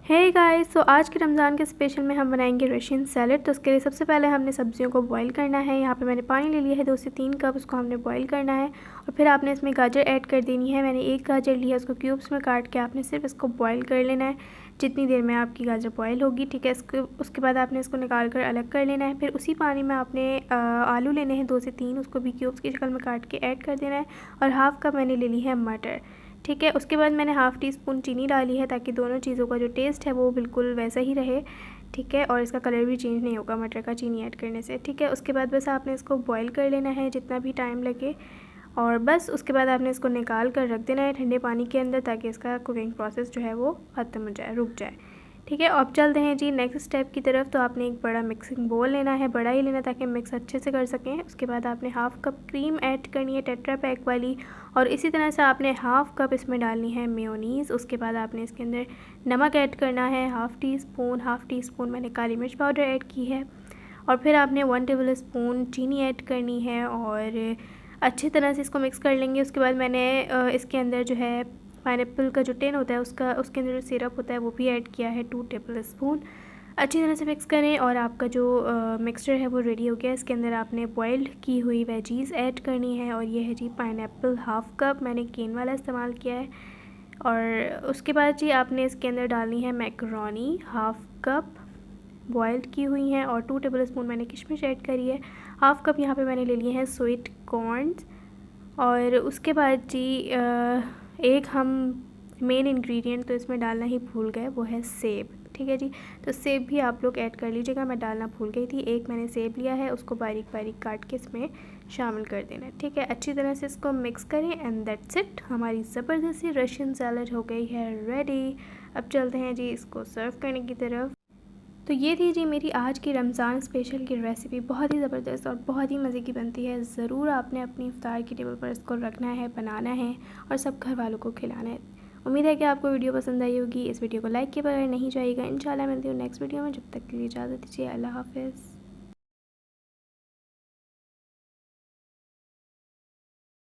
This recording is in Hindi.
हे गाइस, तो आज के रमज़ान के स्पेशल में हम बनाएंगे रशियन सैलड। तो उसके लिए सबसे पहले हमने सब्जियों को बॉईल करना है। यहाँ पे मैंने पानी ले लिया है 2 से 3 कप, उसको हमने बॉईल करना है। और फिर आपने इसमें गाजर ऐड कर देनी है। मैंने एक गाजर लिया है, उसको क्यूब्स में काट के आपने सिर्फ इसको बॉईल कर लेना है जितनी देर में आपकी गाजर बॉईल होगी, ठीक है। उसके बाद आपने इसको निकाल कर अलग कर लेना है। फिर उसी पानी में आपने आलू लेने हैं 2 से 3, उसको भी क्यूब्स की शक्ल में काट के ऐड कर देना है। और हाफ़ कप मैंने ले ली है मटर, ठीक है। उसके बाद मैंने हाफ़ टी स्पून चीनी डाली है ताकि दोनों चीज़ों का जो टेस्ट है वो बिल्कुल वैसा ही रहे, ठीक है। और इसका कलर भी चेंज नहीं होगा मटर का चीनी ऐड करने से, ठीक है। उसके बाद बस आपने इसको बॉईल कर लेना है जितना भी टाइम लगे, और बस उसके बाद आपने इसको निकाल कर रख देना है ठंडे पानी के अंदर ताकि इसका कुकिंग प्रोसेस जो है वो ख़त्म हो जाए, रुक जाए, ठीक है। अब चलते हैं जी नेक्स्ट स्टेप की तरफ। तो आपने एक बड़ा मिक्सिंग बोल लेना है, बड़ा ही लेना ताकि मिक्स अच्छे से कर सकें। उसके बाद आपने हाफ़ कप क्रीम ऐड करनी है टेट्रा पैक वाली, और इसी तरह से आपने हाफ़ कप इसमें डालनी है मेयोनीज़। उसके बाद आपने इसके अंदर नमक ऐड करना है हाफ़ टी स्पून मैंने काली मिर्च पाउडर ऐड की है। और फिर आपने 1 टेबल स्पून चीनी ऐड करनी है और अच्छी तरह से इसको मिक्स कर लेंगे। उसके बाद मैंने इसके अंदर जो है पाइनएप्पल का जो टिन होता है उसके अंदर जो सिरप होता है वो भी ऐड किया है 2 टेबल स्पून। अच्छी तरह से मिक्स करें और आपका जो मिक्सचर है वो रेडी हो गया। इसके अंदर आपने बॉइल्ड की हुई वेजीज़ ऐड करनी है, और ये है जी पाइनएप्पल हाफ़ कप, मैंने केन वाला इस्तेमाल किया है। और उसके बाद जी आपने इसके अंदर डालनी है मैकरोनी हाफ़ कप बॉइल्ड की हुई हैं, और 2 टेबल स्पून मैंने किशमिश ऐड करी है। हाफ़ कप यहाँ पे मैंने ले लिए हैं स्वीट कॉर्नस। और उसके बाद जी एक हम मेन इंग्रेडिएंट तो इसमें डालना ही भूल गए, वो है सेब, ठीक है जी। तो सेब भी आप लोग ऐड कर लीजिएगा, मैं डालना भूल गई थी। एक मैंने सेब लिया है, उसको बारीक बारीक काट के इसमें शामिल कर देना है, ठीक है। अच्छी तरह से इसको मिक्स करें एंड दैट्स इट, हमारी ज़बरदस्त सी रशियन सैलड हो गई है रेडी। अब चलते हैं जी इसको सर्व करने की तरफ। तो ये थी जी मेरी आज की रमज़ान स्पेशल की रेसिपी, बहुत ही ज़बरदस्त और बहुत ही मज़े की बनती है। ज़रूर आपने अपनी इफ्तार की टेबल पर इसको रखना है, बनाना है और सब घर वालों को खिलाना है। उम्मीद है कि आपको वीडियो पसंद आई होगी। इस वीडियो को लाइक किए बगैर नहीं जाइएगा। इंशाल्लाह मिलती हूँ नेक्स्ट वीडियो में, जब तक के लिए इजाज़त दीजिए, अल्लाह हाफ़िज़।